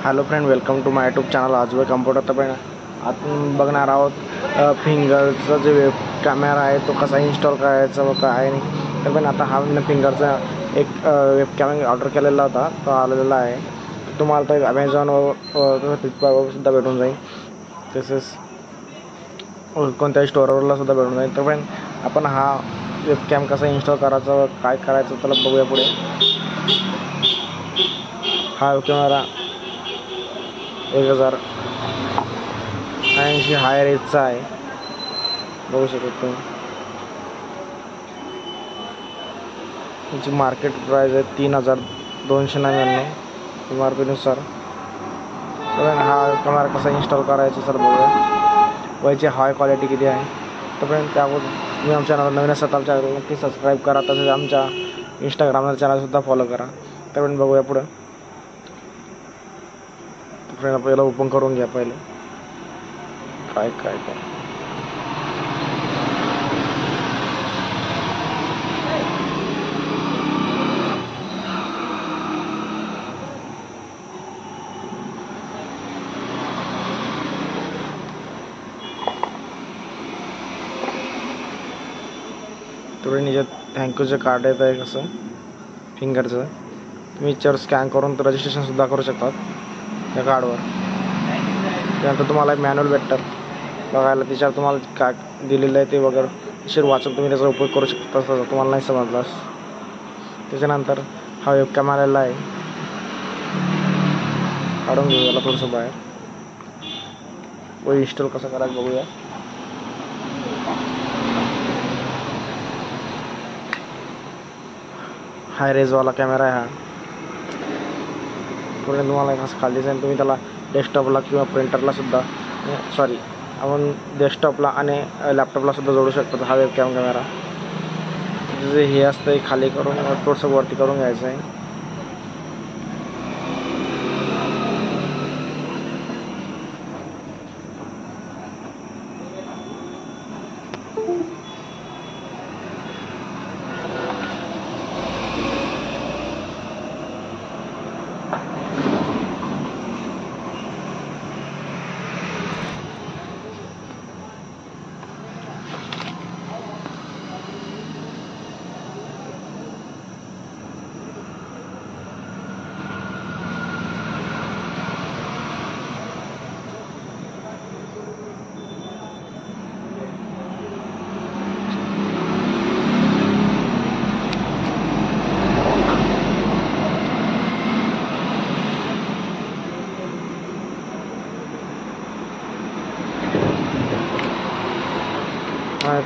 Hello friend, welcome to my YouTube channel. आजवर computer तर पण आपण बघणार आहोत फिंगरचा जे वेब कॅमेरा आहे तो कसा इन्स्टॉल करायचा व काय नाही. तर पण आता हा मी फिंगरचा एक वेब कॅमेरा ऑर्डर केलेला होता, तो आलेला आहे. तुम्हाला तर अमेझॉन व फ्लिपकार्टवर सुद्धा भेटून जाईल, तसेच कोणत्याही स्टोअरवरला सुद्धा भेटून जाईल. तर पण आपण हा वेब कॅम कसा इन्स्टॉल करायचा व काय करायचं त्याला बघूया पुढे. हा वेब कॅमेरा 1080 हाय रेंजचा आहे, बघू शकता तुम्ही. याची मार्केट प्राइस आहे 3299 MRP नुसार. तर हा कॅमेरा कसा इन्स्टॉल करायचा सर बघूया. व याची हाय क्वालिटी किती आहे. तोपर्यंत त्यावर तुम्ही आमच्या चॅनल नवीन असाल तर आमच्या चॅनल नक्की सबस्क्राईब करा, तसेच आमच्या इंस्टाग्रामच्या चॅनलसुद्धा फॉलो करा. तोपर्यंत बघूया पुढं. तोपर्यंत पहिला ओपन करून घ्या पहिले काय तोपर्यंत याच्यात थँक्यूचं कार्ड येत आहे कसं फिंगरचं. तुम्ही याच्यावर स्कॅन करून रजिस्ट्रेशनसुद्धा करू शकतात त्या कार्डवर. त्यानंतर तुम्हाला मॅन्युअल भेटतात बघायला, त्याच्यावर तुम्हाला काय दिलेलं आहे ते वगैरे शिर वाचून तुम्ही त्याचा उपयोग करू शकता. तसं तुम्हाला नाही समजलास. त्याच्यानंतर हा वेब कॅमेरा आलेला आहे, काढून घेऊ याला थोडंसं बाहेर व इन्स्टॉल कसं करायचं बघूया. हाय रेंजवाला कॅमेरा आहे हा. पुढे तुम्हाला असं खाली दिसेल. तुम्ही त्याला डेस्कटॉपला किंवा प्रिंटरला सुद्धा आपण डेस्कटॉपला आणि लॅपटॉपला सुद्धा जोडू शकतो हा वेब कॅमेरा. जे हे असतं खाली करून थोडंसं वरती करून घ्यायचं आहे.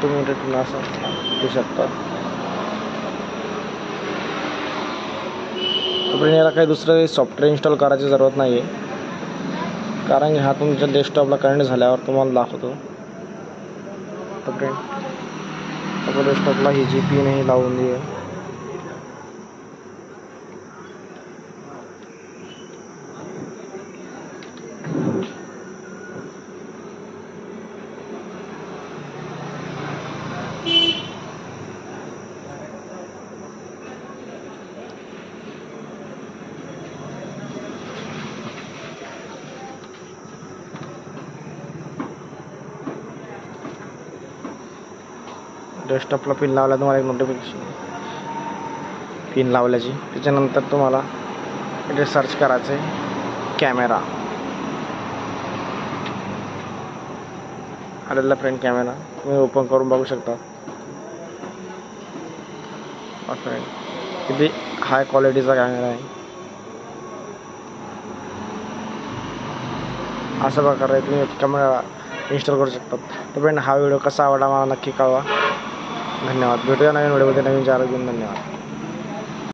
तुम्ही रिटर्न असं घेऊ शकता. तोपर्यंत याला काही दुसरं सॉफ्टवेअर इन्स्टॉल करायची जरूरत नाही आहे, कारण की हा तुमच्या डेस्कटॉपला कनेक्ट झाल्यावर तुम्हाला दाखवतो. तोपर्यंत आपल्या डेस्कटॉपला ही जी पिन ही लावून दे. डेस्कटॉपला पिन लावल्या तुम्हाला एक नोटिफिकेशन पिन लावल्याची. त्याच्यानंतर तुम्हाला इथे सर्च करायचं आहे कॅमेरा. आलेला फ्रेंड कॅमेरा तुम्ही ओपन करून बघू शकता. फ्रेंड किती हाय क्वालिटीचा कॅमेरा आहे. अशा प्रकारे तुम्ही कॅमेरा इन्स्टॉल करू शकतात. तोपर्यंत हा व्हिडिओ कसा आवडला मला नक्की कळवा. धन्यवाद. भेटूया नवीन व्हिडिओमध्ये नवीन चार घेऊन. धन्यवाद.